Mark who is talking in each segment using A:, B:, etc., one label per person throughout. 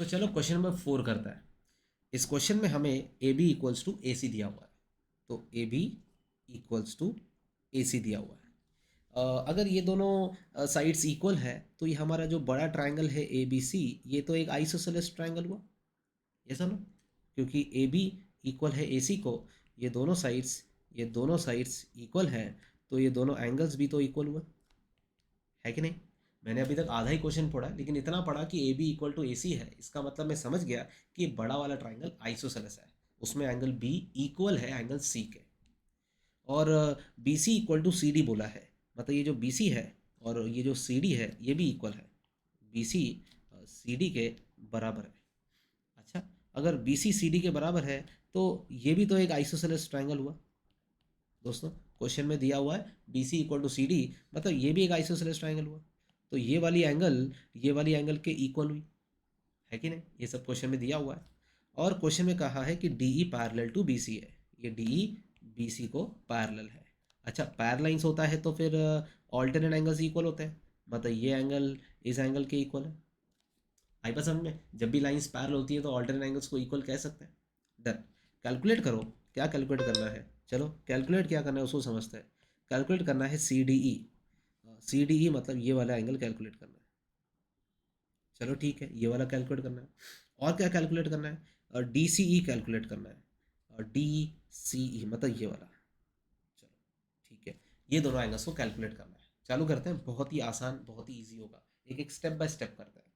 A: तो चलो question number 4 करता है। इस क्वेश्चन में हमें ए बी इक्वल्स टू ए सी दिया हुआ है। तो ए बी इक्वल्स टू ए सी दिया हुआ है। अगर ये दोनों साइड्स इक्वल है तो ये हमारा जो बड़ा ट्रायंगल है ए बी सी, ये तो एक आइसोसेलेस ट्रायंगल हुआ। ये समझ, क्योंकि ए बी इक्वल है ए सी को, ये दोनों साइड्स इक्वल हैं, तो ये दोनों एंगल्स भी तो इक्वल हुआ है कि नहीं। मैंने अभी तक आधा ही क्वेश्चन पढ़ा लेकिन इतना पढ़ा कि ए बी इक्वल टू ए सी है, इसका मतलब मैं समझ गया कि ये बड़ा वाला ट्राइंगल आइसोसेलेस है। उसमें एंगल बी इक्वल है एंगल सी के। और B C equal to C D बोला है, मतलब ये जो बी सी है और ये जो सी डी है ये भी इक्वल है। बी सी सी डी के बराबर है। अच्छा, अगर बी सी सी डी के बराबर है तो ये भी तो एक आइसोसेलेस ट्राइंगल हुआ। दोस्तों, क्वेश्चन में दिया हुआ है B C equal to C D, मतलब ये भी एक आइसोसेलेस ट्राइंगल हुआ। तो ये वाली एंगल के इक्वल हुई, है कि नहीं। ये सब क्वेश्चन में दिया हुआ है। और क्वेश्चन में कहा है कि D E parallel to B C है। ये डी ई बी सी को पैरेलल है। अच्छा, पैरेलाइंस होता है तो फिर ऑल्टरनेट एंगल्स इक्वल होते हैं, मतलब ये एंगल इस एंगल के इक्वल है। आई बात समझ में, जब भी लाइंस पैरेलल होती है तो ऑल्टरनेट एंगल्स को इक्वल कह सकते हैं। डन। कैलकुलेट करो, क्या कैलकुलेट करना है। चलो कैलकुलेट क्या करना है उसको समझते हैं। कैलकुलेट करना है C D E. C D E मतलब ये वाला एंगल कैलकुलेट करना है। चलो ठीक है, ये वाला कैलकुलेट करना है। और क्या कैलकुलेट करना है, और डी सी ई कैलकुलेट करना है। और डी सी ई मतलब ये वाला। चलो ठीक है, ये दोनों एंगल्स को कैलकुलेट करना है। चालू करते हैं, बहुत ही आसान, बहुत ही ईजी होगा। एक एक स्टेप बाय स्टेप करते हैं।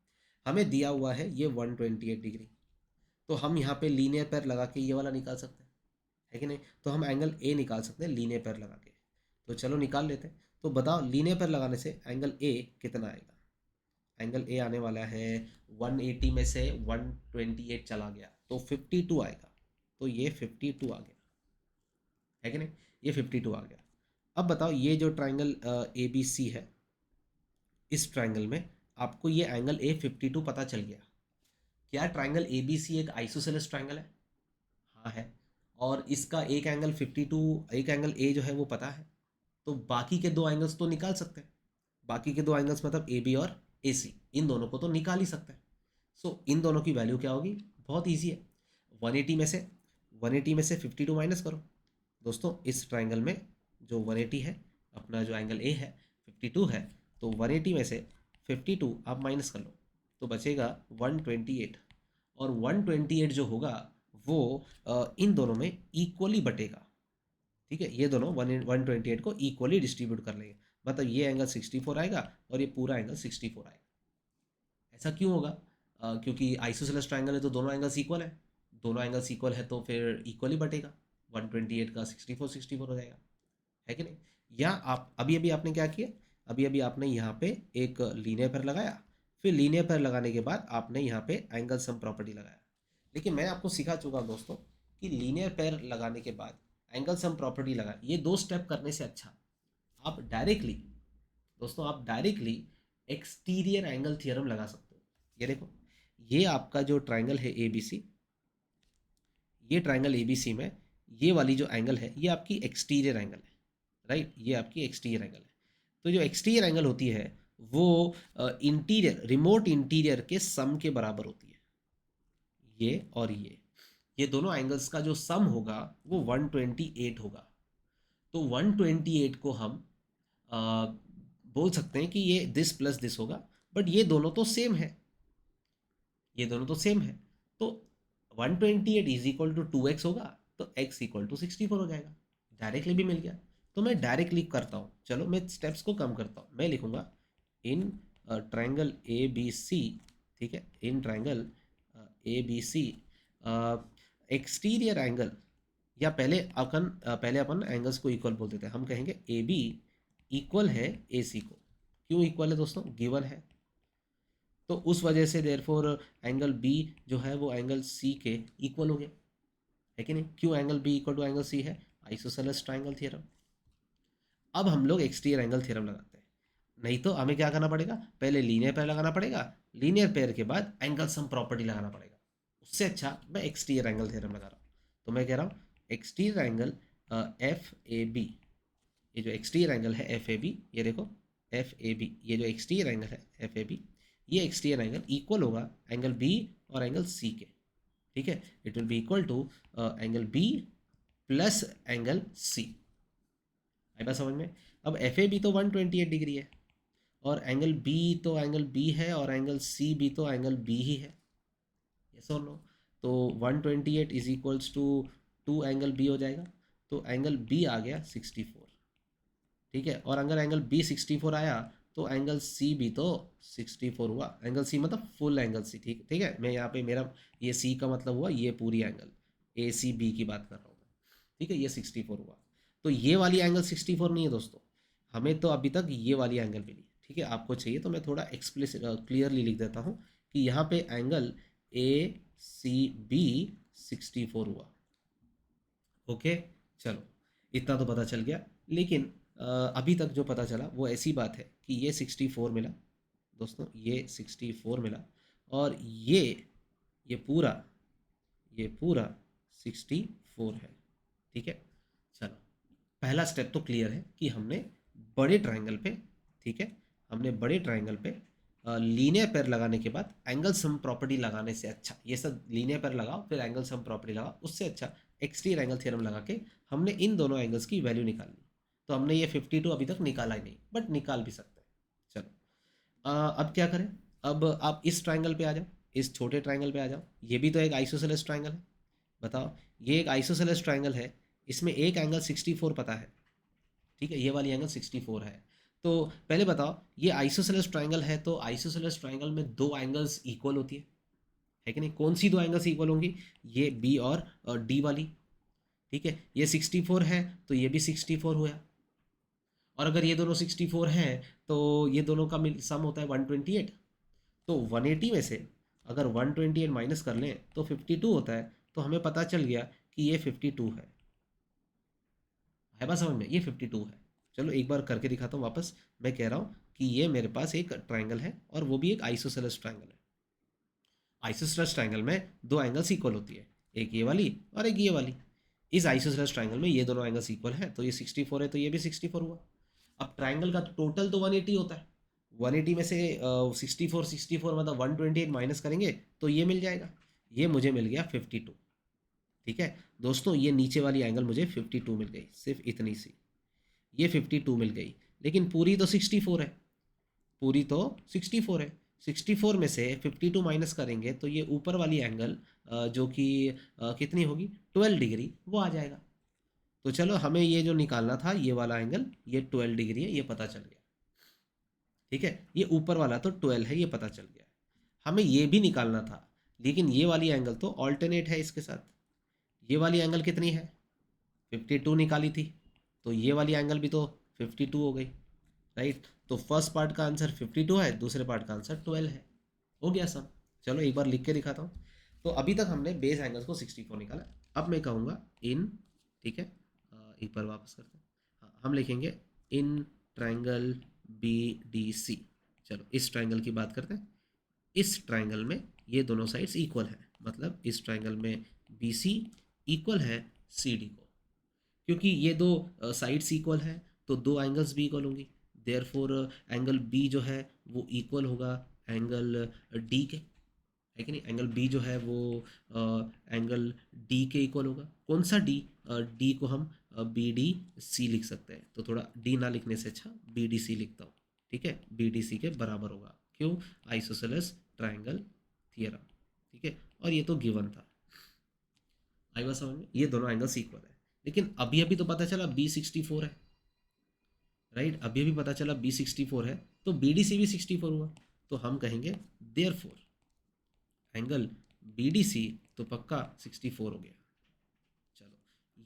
A: हमें दिया हुआ है ये 128 डिग्री, तो हम यहाँ पे लीनियर पैर लगा के ये वाला निकाल सकते हैं, है कि नहीं। तो हम एंगल ए निकाल सकते हैं लीनियर पैर लगा के। तो चलो निकाल लेते हैं। तो बताओ लीनियर पैर लगाने से एंगल ए कितना आएगा। एंगल ए आने वाला है 180 में से 128 चला गया तो 52 आएगा। तो ये 52 आ गया, है कि नहीं। ये 52 आ गया। अब बताओ ये जो ट्राइंगल ए बी सी है, इस ट्राइंगल में आपको ये एंगल ए 52 पता चल गया। क्या ट्राइंगल ए बी सी एक आइसोसेलेस ट्राइंगल है। हाँ है। और इसका एक एंगल 52, एक एंगल ए जो है वो पता है। तो बाकी के दो एंगल्स तो निकाल सकते हैं। बाकी के दो एंगल्स मतलब ए बी और ए सी, इन दोनों को तो निकाल ही सकते हैं। सो इन दोनों की वैल्यू क्या होगी, बहुत ईजी है। 180 में से 52 माइनस करो। दोस्तों, इस ट्राइंगल में जो 180 है, अपना जो एंगल ए है 52 है, तो 180 में से 52 आप माइनस कर लो तो बचेगा 128। और 128 जो होगा वो इन दोनों में इक्वली बटेगा। ठीक है, ये दोनों 128 को इक्वली डिस्ट्रीब्यूट कर लेंगे, मतलब ये एंगल 64 आएगा और ये पूरा एंगल 64 आएगा। ऐसा क्यों होगा, क्योंकि आइसोसेलेस ट्राइंगल है तो दोनों एंगल्स इक्वल है। दोनों एंगल्स इक्वल है तो फिर इक्वली बटेगा। 128 का 64 हो जाएगा, है कि नहीं। या आप अभी अभी आपने क्या किया, अभी अभी आपने यहाँ पे एक लीनियर पेयर लगाया, फिर लीनियर पेयर लगाने के बाद आपने यहाँ पे एंगल सम प्रॉपर्टी लगाया। लेकिन मैं आपको सिखा चुका हूँ दोस्तों कि लीनियर पेयर लगाने के बाद एंगल सम प्रॉपर्टी लगा, ये दो स्टेप करने से अच्छा आप डायरेक्टली, दोस्तों आप डायरेक्टली एक्सटीरियर एंगल थ्योरम लगा सकते हो। ये देखो, ये आपका जो ट्राइंगल है ए बी सी, ये ट्राइंगल ए बी सी में ये वाली जो एंगल है ये आपकी एक्सटीरियर एंगल है, राइट। ये आपकी एक्सटीरियर एंगल है। तो जो एक्सटीरियर एंगल होती है वो इंटीरियर, रिमोट इंटीरियर के सम के बराबर होती है। ये और ये दोनों एंगल्स का जो सम होगा वो 128 होगा। तो 128 को हम अ, बोल सकते हैं कि ये दिस प्लस दिस होगा। बट ये दोनों तो सेम है, ये दोनों तो सेम है। तो 128 इज इक्वल टू 2x होगा, तो x इक्वल टू 64 हो जाएगा। डायरेक्टली भी मिल गया। तो मैं डायरेक्टली करता हूँ, चलो मैं स्टेप्स को कम करता हूँ। मैं लिखूंगा इन ट्राइंगल ए बी सी, ठीक है, in triangle A B C exterior angle, या पहले अपन एंगल्स को इक्वल बोल देते हैं। हम कहेंगे ए बी इक्वल है ए सी को। क्यों इक्वल है दोस्तों, गिवन है। तो उस वजह से देयरफॉर एंगल बी जो है वो एंगल सी के इक्वल हो गया, है कि नहीं। क्यों angle B equal to angle C है, आइसोसेलेस ट्राइंगल थ्योरम। अब हम लोग एक्सटीरियर एंगल थ्योरम लगाते हैं। नहीं तो हमें क्या करना पड़ेगा, पहले लीनियर पेयर लगाना पड़ेगा, लीनियर पेयर के बाद एंगल सम प्रॉपर्टी लगाना पड़ेगा। उससे अच्छा मैं एक्सटीरियर एंगल थ्योरम लगा रहा हूँ। तो मैं कह रहा हूँ exterior angle F A B, ये जो एक्सटीरियर एंगल है एफ ए बी, ये देखो एफ ए बी, ये जो एक्सटीरियर एंगल है एफ ए बी, ये एक्सटीरियर एंगल इक्वल होगा एंगल बी और एंगल सी के, ठीक है। It will be equal to angle B plus angle C. आई बात समझ में? अब एफ ए भी तो 128 डिग्री है, और एंगल बी तो एंगल बी है, और एंगल सी भी तो एंगल बी ही है, यस और नो? तो 128 is equals to 2 angle B हो जाएगा, तो एंगल बी आ गया 64, ठीक है। और अगर एंगल बी 64 आया तो एंगल सी भी तो 64 हुआ। एंगल सी मतलब फुल एंगल सी, ठीक ठीक है। मैं यहाँ पे मेरा ये सी का मतलब हुआ ये पूरी एंगल ए सी बी की बात कर रहा हूँ मैं, ठीक है। ये 64 हुआ, तो ये वाली एंगल 64 नहीं है दोस्तों, हमें तो अभी तक ये वाली एंगल मिली, ठीक है। आपको चाहिए तो मैं थोड़ा एक्सप्लिसिट क्लियरली लिख देता हूँ कि यहाँ पे एंगल ए सी बी 64 हुआ, ओके। चलो, इतना तो पता चल गया। लेकिन अभी तक जो पता चला वो ऐसी बात है कि ये 64 मिला दोस्तों, ये 64 मिला, और ये पूरा ये पूरा 64 है, ठीक है। चलो, पहला स्टेप तो क्लियर है कि हमने बड़े ट्रायंगल पे, ठीक है, हमने बड़े ट्रायंगल पे लीनियर पेयर लगाने के बाद एंगल सम प्रॉपर्टी लगाने से अच्छा, ये सब लीनियर पेयर लगाओ फिर एंगल सम प्रॉपर्टी लगाओ, उससे अच्छा एक्सटीरियर एंगल थ्योरम लगा के हमने इन दोनों एंगल्स की वैल्यू निकाल ली। तो हमने ये 52 अभी तक निकाला ही नहीं, बट निकाल भी सकते हैं। चलो, अब क्या करें? अब आप इस ट्रायंगल पे आ जाओ, इस छोटे ट्रायंगल पे आ जाओ। ये भी तो एक आइसोसेलेस ट्रायंगल है, बताओ। ये एक आइसोसेलेस ट्रायंगल है, इसमें एक एंगल 64 पता है, ठीक है। ये वाली एंगल 64 है। तो पहले बताओ, ये आइसोसेलेस ट्रायंगल है तो आइसोसेलेस ट्रायंगल में दो एंगल्स इक्वल होती है कि नहीं? कौन सी दो एंगल्स इक्वल होंगी? ये बी और डी वाली, ठीक है। ये 64 है तो ये भी 64 हुआ, और अगर ये दोनों 64 हैं तो ये दोनों का मिल सम होता है 128। तो 180 में से अगर 128 माइनस कर लें तो 52 होता है, तो हमें पता चल गया कि ये 52 है बात समझ में? ये 52 है। चलो एक बार करके दिखाता हूँ वापस। मैं कह रहा हूँ कि ये मेरे पास एक ट्राइंगल है, और वो भी एक आइसोसेलेस ट्राइंगल है। आइसोसेलेस ट्राइंगल में दो एंगल्स इक्वल होती है, एक ये वाली और एक ये वाली। इस आइसोसेलेस ट्राइंगल में ये दोनों एंगल्स इक्वल है, तो ये 64 है तो ये भी 64 हुआ। अब ट्राइंगल का टोटल तो 180 होता है, 180 में से 64 मतलब 128 माइनस करेंगे तो ये मिल जाएगा, ये मुझे मिल गया 52, ठीक है। दोस्तों, ये नीचे वाली एंगल मुझे 52 मिल गई, सिर्फ इतनी सी, ये 52 मिल गई। लेकिन पूरी तो 64 है, पूरी तो 64 है। 64 में से 52 माइनस करेंगे तो ये ऊपर वाली एंगल जो कि कितनी होगी, 12 डिग्री, वो आ जाएगा। तो चलो, हमें ये जो निकालना था ये वाला एंगल, ये 12 डिग्री है, ये पता चल गया, ठीक है। ये ऊपर वाला तो 12 है, ये पता चल गया। हमें ये भी निकालना था, लेकिन ये वाली एंगल तो ऑल्टरनेट है इसके साथ। ये वाली एंगल कितनी है? 52 निकाली थी, तो ये वाली एंगल भी तो 52 हो गई, राइट। तो फर्स्ट पार्ट का आंसर 52 है, दूसरे पार्ट का आंसर 12 है। हो गया सब। चलो एक बार लिख के दिखाता हूँ। तो अभी तक हमने बेस एंगल्स को 64 निकाला। अब मैं कहूँगा इन, ठीक है, एक बार वापस करते हैं। हाँ, हम लिखेंगे in triangle B D C. चलो इस ट्राइंगल की बात करते हैं। इस ट्राइंगल में ये दोनों साइड्स इक्वल है, मतलब इस ट्राइंगल में बी सी इक्वल है सी डी को। क्योंकि ये दो साइड्स इक्वल है तो दो एंगल्स भी इक्वल होंगी। देयरफॉर एंगल बी जो है वो इक्वल होगा एंगल डी के, है कि नहीं? एंगल बी जो है वो एंगल डी के इक्वल होगा। कौन सा डी? डी को हम बी डी सी लिख सकते हैं, तो थोड़ा डी ना लिखने से अच्छा बी डी सी लिखता हूँ, ठीक है। बी डी सी के बराबर होगा, क्यों? आइसोसेलेस ट्राइंगल थियरम, ठीक है। और ये तो गिवन था, आई बात समझ में? ये दोनों एंगल्स इक्वल है। लेकिन अभी अभी तो पता चला बी 64 है, राइट। अभी अभी पता चला बी 64 है, तो बी डी सी भी 64 हुआ। तो हम कहेंगे therefore angle B D C तो पक्का 64 हो गया। चलो,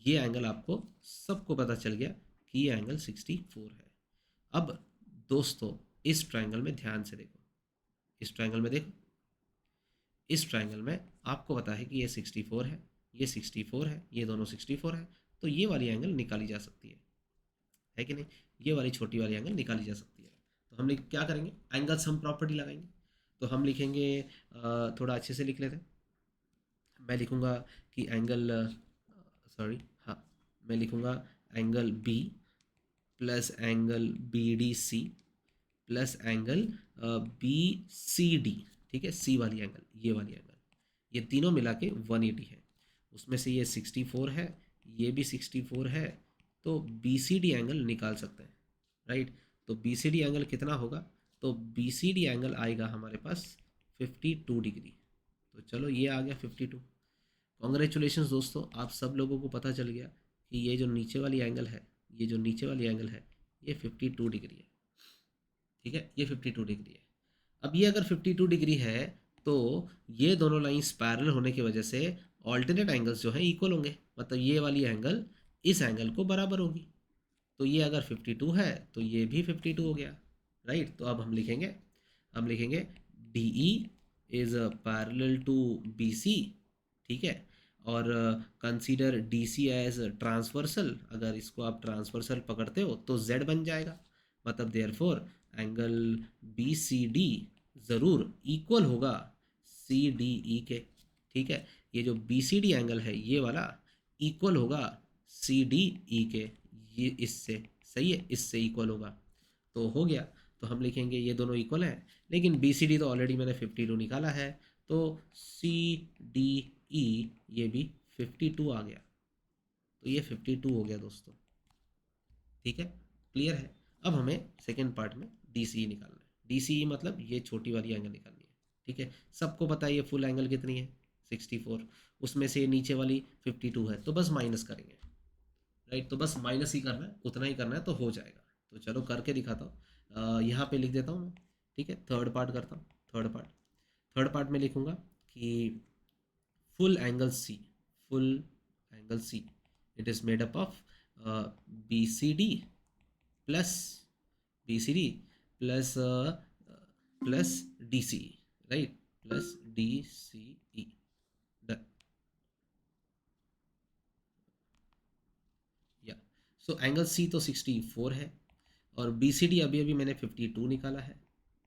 A: ये एंगल आपको सबको पता चल गया कि ये एंगल 64 है। अब दोस्तों, इस ट्रायंगल में ध्यान से देखो, इस ट्रायंगल में देखो, इस ट्रायंगल में आपको पता है कि ये 64 है, ये 64 है, ये दोनों 64 है, तो ये वाली एंगल निकाली जा सकती है कि नहीं? ये वाली छोटी वाली एंगल निकाली जा सकती है। तो हम क्या करेंगे? एंगल सम प्रॉपर्टी लगाएंगे। तो हम लिखेंगे, थोड़ा अच्छे से लिख लेते हैं। मैं लिखूँगा कि एंगल, सॉरी, हाँ, मैं लिखूँगा angle B plus angle B D C plus angle B C D, ठीक है। सी वाली एंगल, ये वाली एंगल, ये तीनों मिला के 180 है, उसमें से ये 64 है, ये भी 64 है, तो बी सी डी एंगल निकाल सकते हैं, राइट। तो बी सी डी एंगल कितना होगा, तो बी सी डी एंगल आएगा हमारे पास 52 डिग्री। तो चलो ये आ गया 52। कॉन्ग्रेचुलेशन दोस्तों, आप सब लोगों को पता चल गया कि ये जो नीचे वाली एंगल है, ये जो नीचे वाली एंगल है, ये 52 डिग्री है, ठीक है, ये 52 डिग्री है। अब ये अगर 52 डिग्री है, तो ये दोनों लाइंस पैरेलल होने की वजह से ऑल्टरनेट एंगल्स जो है इक्वल होंगे, मतलब ये वाली एंगल इस एंगल को बराबर होगी। तो ये अगर 52 है तो ये भी 52 हो गया, राइट। तो अब हम लिखेंगे D E is parallel to B C, ठीक है। और consider D C as transversal, अगर इसको आप ट्रांसवर्सल पकड़ते हो तो जेड बन जाएगा, मतलब therefore angle B C D ज़रूर इक्वल होगा सी डी ई के, ठीक है। ये जो बी सी डी एंगल है ये वाला इक्वल होगा सी डी ई के, ये इससे, सही है, इससे इक्वल होगा। तो हो गया, तो हम लिखेंगे ये दोनों इक्वल हैं, लेकिन बी सी डी तो ऑलरेडी मैंने 52 निकाला है, तो सी डी ई ये भी 52 आ गया, तो ये 52 हो गया दोस्तों, ठीक है, क्लियर है। अब हमें सेकेंड पार्ट में डी सी ई निकालना है। डी सी ई मतलब ये छोटी वाली एंगल निकालनी है, ठीक है। सबको पता है ये फुल एंगल कितनी है, 64, उसमें से नीचे वाली 52 है, तो बस माइनस करेंगे, राइट। तो बस माइनस ही करना है, उतना ही करना है, तो हो जाएगा। तो चलो करके दिखाता हूँ, यहाँ पे लिख देता हूँ मैं, ठीक है। थर्ड पार्ट करता हूँ, थर्ड पार्ट में लिखूँगा कि full angle C, full angle C, it is made up of B C D plus B C D plus plus D C E, right, plus D C E, done. या so angle C तो 64 है, और B C D अभी अभी मैंने 52 निकाला है,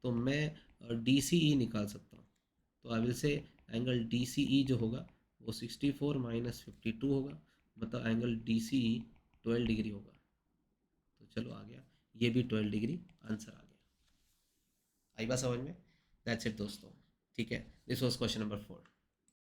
A: तो मैं डी सी ई निकाल सकता हूँ। तो I will say angle D C E जो होगा वो 64 माइनस 52 होगा, मतलब angle D C E 12 degree होगा। तो चलो आ गया, ये भी 12 डिग्री आंसर आ गया। आई बात समझ में? दैट्स इट दोस्तों, ठीक है। This was question number 4।